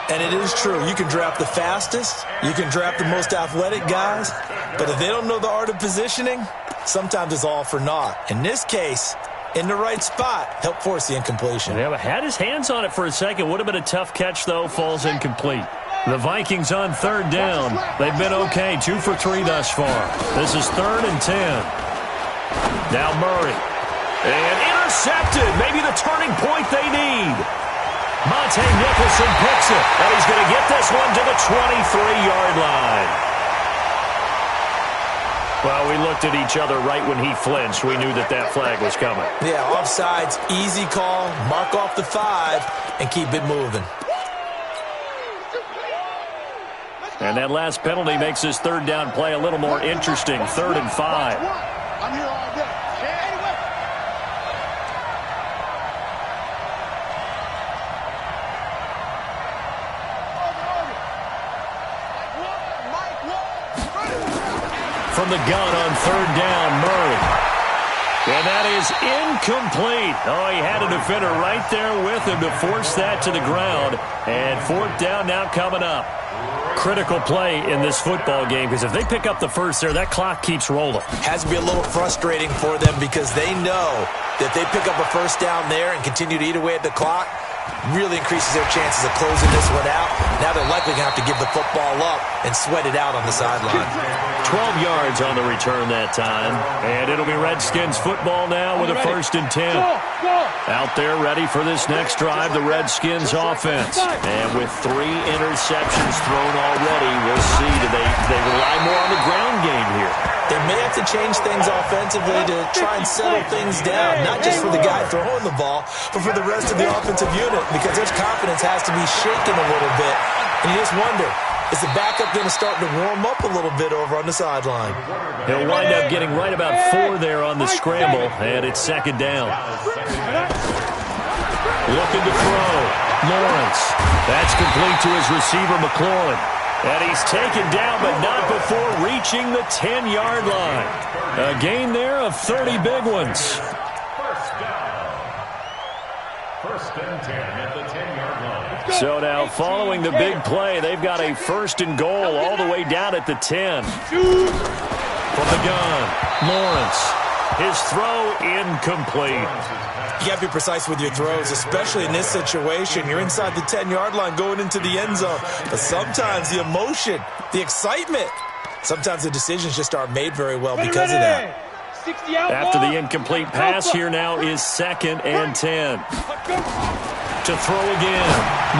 S5: And it is true. You can draft the fastest. You can draft the most athletic guys. But if they don't know the art of positioning, sometimes it's all for naught. In this case, in the right spot, helped force the incompletion.
S3: Yeah, but had his hands on it for a second. Would have been a tough catch, though. Falls incomplete. The Vikings on 3rd down. They've been okay. 2 for 3 thus far. This is 3rd and 10. Now Murray. And intercepted. Maybe the turning point they need. Monte Nicholson picks it. And he's going to get this one to the 23-yard line. Well, we looked at each other right when he flinched. We knew that that flag was coming.
S5: Yeah, offsides, easy call. Mark off the 5 and keep it moving.
S3: And that last penalty makes this 3rd down play a little more interesting. 3rd and 5.
S6: I'm here all day.
S3: From the gun on 3rd down, Murray. And that is incomplete. Oh, he had a defender right there with him to force that to the ground. And 4th down now coming up. Critical play in this football game because if they pick up the first there, that clock keeps rolling.
S5: Has to be a little frustrating for them because they know that they pick up a first down there and continue to eat away at the clock, really increases their chances of closing this one out. Now they're likely going to have to give the football up and sweat it out on the sideline.
S3: 12 yards on the return that time. And it'll be Redskins football now with a 1st and 10. Out there ready for this next drive, the Redskins offense. And with 3 interceptions thrown already, we'll see. Do they rely more on the ground game here?
S5: They may have to change things offensively to try and settle things down, not just for the guy throwing the ball, but for the rest of the offensive unit, because their confidence has to be shaken a little bit. And you just wonder, is the backup going to start to warm up a little bit over on the sideline?
S3: He'll wind up getting right about 4 there on the scramble, and it's 2nd down. Looking to throw. Lawrence. That's complete to his receiver, McLaurin. And he's taken down, but not before reaching the 10-yard line. A gain there of 30 big ones.
S7: First and 10 at the 10-yard line.
S3: So now, following the big play, they've got a 1st and goal all the way down at the 10. From the gun, Lawrence. His throw incomplete.
S5: You got to be precise with your throws, especially in this situation. You're inside the 10-yard line going into the end zone. But sometimes the emotion, the excitement, sometimes the decisions just aren't made very well because of that.
S3: After the incomplete pass, here now is 2nd and 10. To throw again,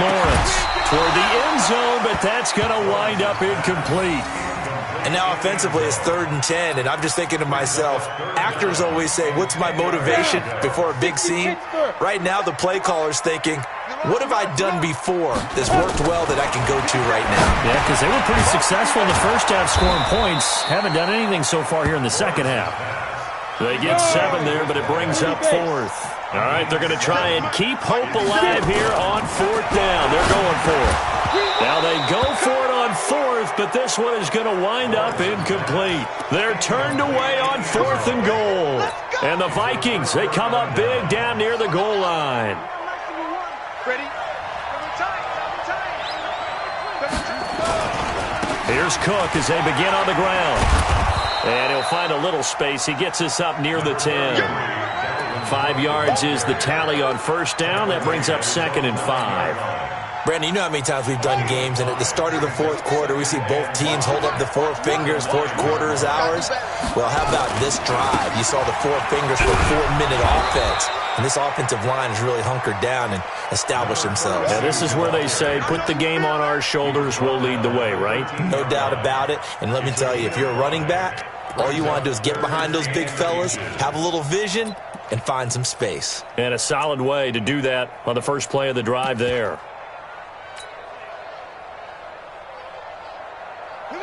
S3: Lawrence toward the end zone, but that's going to wind up incomplete.
S5: And now offensively it's 3rd and 10, and I'm just thinking to myself, actors always say, what's my motivation before a big scene? Right now the play caller's thinking, what have I done before that's worked well that I can go to right now?
S3: Yeah, because they were pretty successful in the first half scoring points. Haven't done anything so far here in the second half. They get 7 there, but it brings up 4th. All right, they're going to try and keep hope alive here on 4th down. They're going for it. Now they go for it on 4th, but this one is going to wind up incomplete. They're turned away on 4th and goal. And the Vikings, they come up big down near the goal line. Here's Cook as they begin on the ground. And he'll find a little space. He gets us up near the 10. 5 yards is the tally on 1st down. That brings up 2nd and 5.
S5: Brandon, you know how many times we've done games, and at the start of the 4th quarter, we see both teams hold up the 4 fingers, 4th quarter is ours. Well, how about this drive? You saw the 4 fingers for 4-minute offense, and this offensive line has really hunkered down and established themselves.
S3: Now, this is where they say, put the game on our shoulders, we'll lead the way, right?
S5: No doubt about it, and let me tell you, if you're a running back, all you want to do is get behind those big fellas, have a little vision, and find some space.
S3: And a solid way to do that on the first play of the drive there.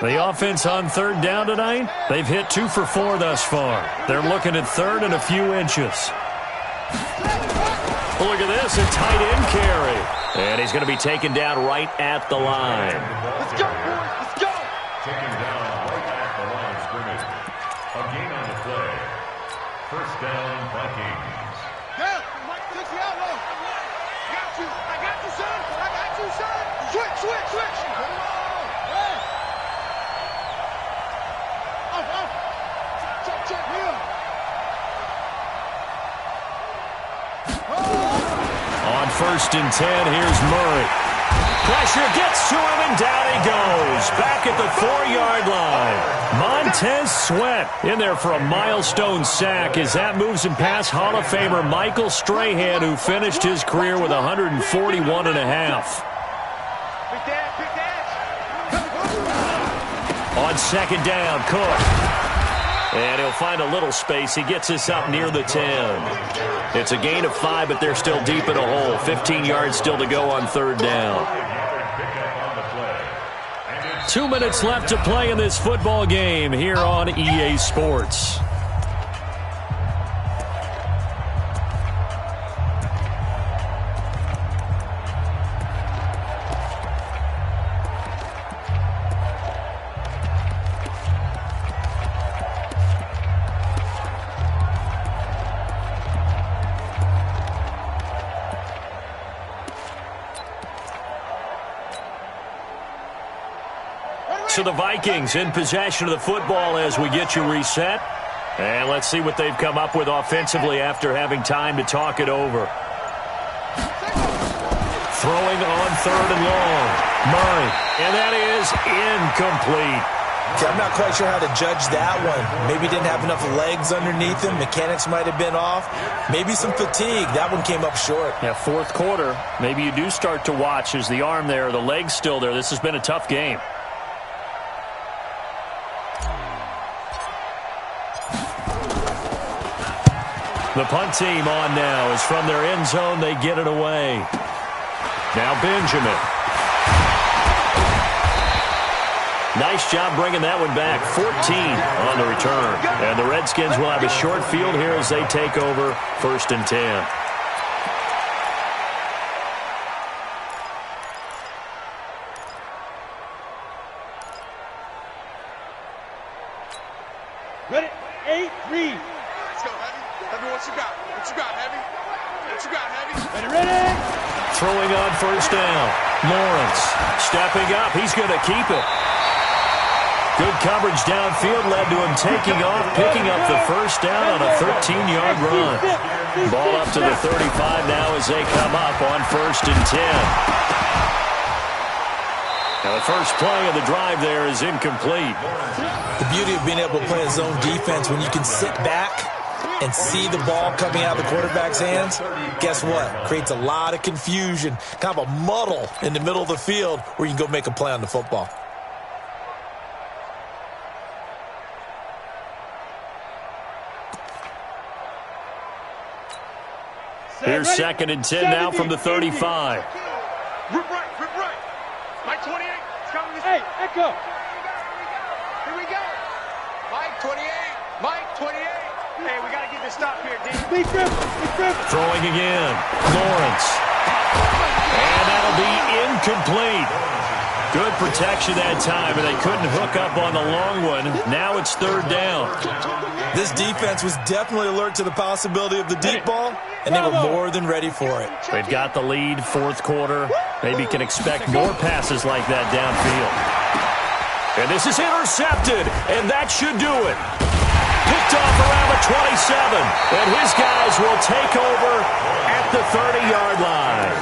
S3: The offense on 3rd down tonight, they've hit 2 for 4 thus far. They're looking at 3rd and a few inches. Look at this, a tight end carry. And he's going to be taken down right at the line.
S6: Let's go, boys. Let's go.
S7: Taken down right at the line of scrimmage. A gain on the play. First down, Vikings.
S6: Yeah, Mike, take the outlaw. I got you, son. I got you, son. Switch. Hey. Off. Check, here.
S3: On 1st and 10, here's Murray. Pressure gets to him, and down he goes. Back at the 4-yard line. Montez Sweat in there for a milestone sack as that moves him past Hall of Famer Michael Strahan, who finished his career with 141 and a half. On 2nd down, Cook. And he'll find a little space. He gets us up near the 10. It's a gain of 5, but they're still deep in a hole. 15 yards still to go on 3rd down. 2 minutes left to play in this football game here on EA Sports. So the Vikings in possession of the football as we get you reset. And let's see what they've come up with offensively after having time to talk it over. Throwing on 3rd and long. Murray. And that is incomplete.
S5: Okay, I'm not quite sure how to judge that one. Maybe didn't have enough legs underneath him. Mechanics might have been off. Maybe some fatigue. That one came up short.
S3: Yeah, 4th quarter. Maybe you do start to watch. Is the arm there, the leg's still there? This has been a tough game. The punt team on now is from their end zone. They get it away. Now Benjamin. Nice job bringing that one back. 14 on the return. And the Redskins will have a short field here as they take over 1st and 10.
S4: Ready? 8-3.
S6: Let's go, Heavy. Heavy, what you got? What you got, Heavy? What you got, Heavy?
S4: Ready?
S3: Throwing on 1st down. Lawrence stepping up. He's going to keep it. Good coverage downfield led to him taking off, picking up the 1st down on a 13-yard run. Ball up to the 35 now as they come up on 1st and 10. Now the first play of the drive there is incomplete.
S5: The beauty of being able to play a zone defense when you can sit back and see the ball coming out of the quarterback's hands, guess what? Creates a lot of confusion, kind of a muddle in the middle of the field where you can go make a play on the football.
S3: Here's 2nd and 10 now from the 35.
S6: Rip right. Mike 28. It's coming.
S4: Hey, Echo.
S6: Here we go. Mike 28. Mike 28. Hey, we got to get this stop here, D.
S4: Big grip.
S3: Throwing again. Lawrence. And that'll be incomplete. Good protection that time, and they couldn't hook up on the long one. Now it's 3rd down.
S5: This defense was definitely alert to the possibility of the deep ball, and they were more than ready for it.
S3: They've got the lead, 4th quarter. Maybe can expect more passes like that downfield. And this is intercepted, and that should do it. Picked off around the 27, and his guys will take over at the 30-yard line.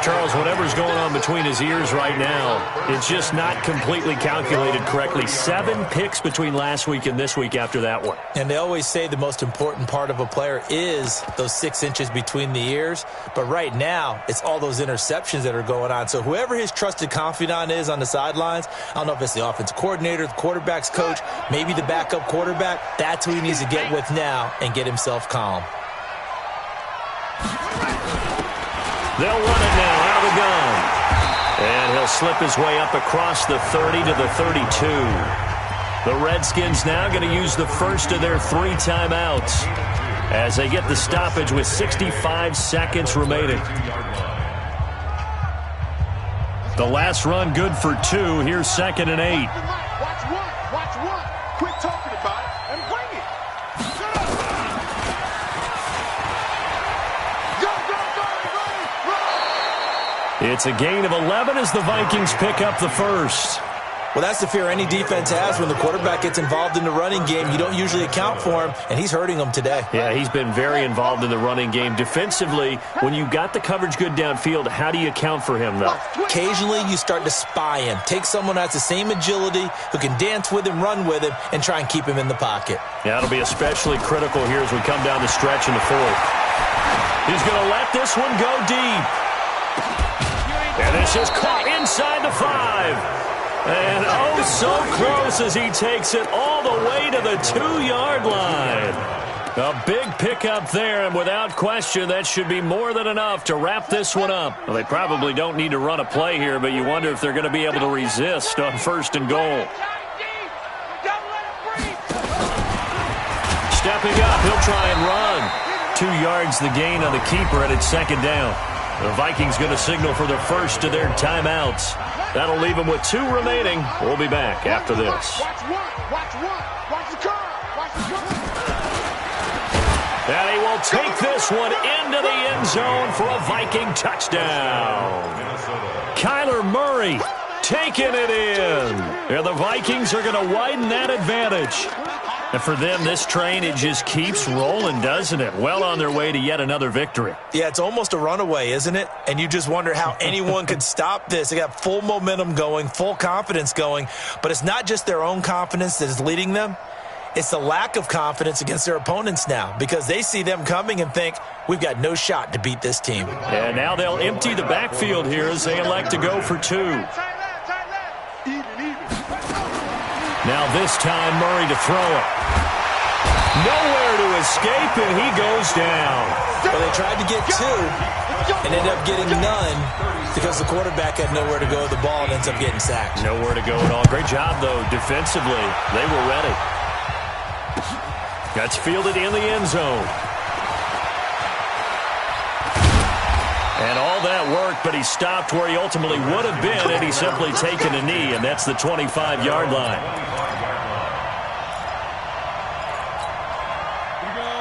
S3: Charles, whatever's going on between his ears right now, it's just not completely calculated correctly. 7 picks between last week and this week after that one.
S5: And they always say the most important part of a player is those 6 inches between the ears. But right now, it's all those interceptions that are going on. So whoever his trusted confidant is on the sidelines, I don't know if it's the offensive coordinator, the quarterback's coach, maybe the backup quarterback, that's who he needs to get with now and get himself calm.
S3: They'll run it now out of the gun. And he'll slip his way up across the 30 to the 32. The Redskins now going to use the first of their 3 timeouts. as they get the stoppage with 65 seconds remaining. The last run good for 2. Here's 2nd and 8.
S6: Watch one. Quit talking about it and bring it. Shut up. Go, run.
S3: It's a gain of 11 as the Vikings pick up the first.
S5: Well, that's the fear any defense has when the quarterback gets involved in the running game. You don't usually account for him, and he's hurting them today.
S3: Yeah, he's been very involved in the running game. Defensively, when you got the coverage good downfield, how do you account for him, though?
S5: Occasionally, you start to spy him. Take someone who has the same agility, who can dance with him, run with him, and try and keep him in the pocket.
S3: Yeah, it'll be especially critical here as we come down the stretch in the fourth. He's going to let this one go deep. And this is caught inside the 5. And oh, so close as he takes it all the way to the 2-yard line. A big pickup there, and without question, that should be more than enough to wrap this one up. Well, they probably don't need to run a play here, but you wonder if they're going to be able to resist on 1st and goal. Stepping up, he'll try and run. 2 yards the gain on the keeper, and it's 2nd down. The Vikings going to signal for their first of their timeouts. That'll leave them with 2 remaining. We'll be back after this.
S6: Watch the curve.
S3: And he will take this one into the end zone for a Viking touchdown. Kyler Murray taking it in. And the Vikings are going to widen that advantage. And for them, this train, it just keeps rolling, doesn't it? Well on their way to yet another victory.
S5: Yeah, it's almost a runaway, isn't it? And you just wonder how anyone could stop this. They got full momentum going, full confidence going. But it's not just their own confidence that is leading them. It's the lack of confidence against their opponents now because they see them coming and think, we've got no shot to beat this team.
S3: And now they'll empty the backfield here as they elect to go for 2. Now this time, Murray to throw it. Nowhere to escape, and he goes down.
S5: Well, they tried to get 2 and ended up getting none because the quarterback had nowhere to go with the ball and ends up getting sacked.
S3: Nowhere to go at all. Great job, though, defensively. They were ready. That's fielded in the end zone. And all that worked, but he stopped where he ultimately would have been had he simply taken a knee, and that's the 25-yard line.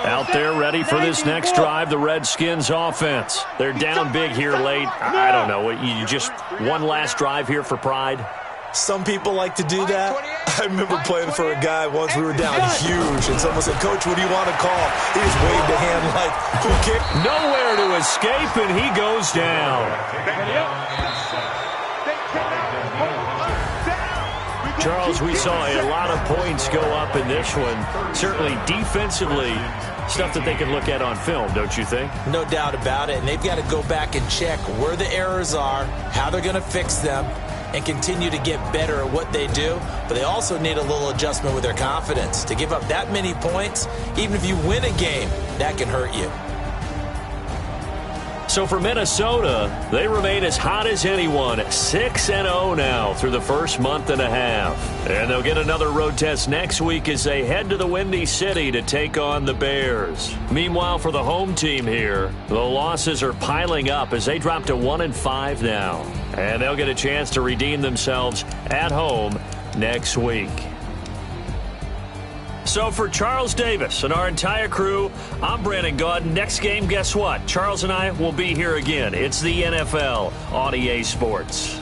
S3: Out there ready for this next drive, the Redskins offense. They're down big here late. I don't know. You just one last drive here for pride?
S5: Some people like to do that. I remember playing for a guy once. We were down huge, and someone said, Coach, what do you want to call? He just waved a hand like, who cares?
S3: Nowhere to escape, and he goes down. Charles, we saw a lot of points go up in this one. Certainly defensively, stuff that they can look at on film, don't you think?
S5: No doubt about it, and they've got to go back and check where the errors are, how they're going to fix them, and continue to get better at what they do. But they also need a little adjustment with their confidence. To give up that many points, even if you win a game, that can hurt you.
S3: So for Minnesota, they remain as hot as anyone, 6-0 now through the first month and a half. And they'll get another road test next week as they head to the Windy City to take on the Bears. Meanwhile, for the home team here, the losses are piling up as they drop to 1-5 now. And they'll get a chance to redeem themselves at home next week. So for Charles Davis and our entire crew, I'm Brandon Gaudin. Next game, guess what? Charles and I will be here again. It's the NFL on EA Sports.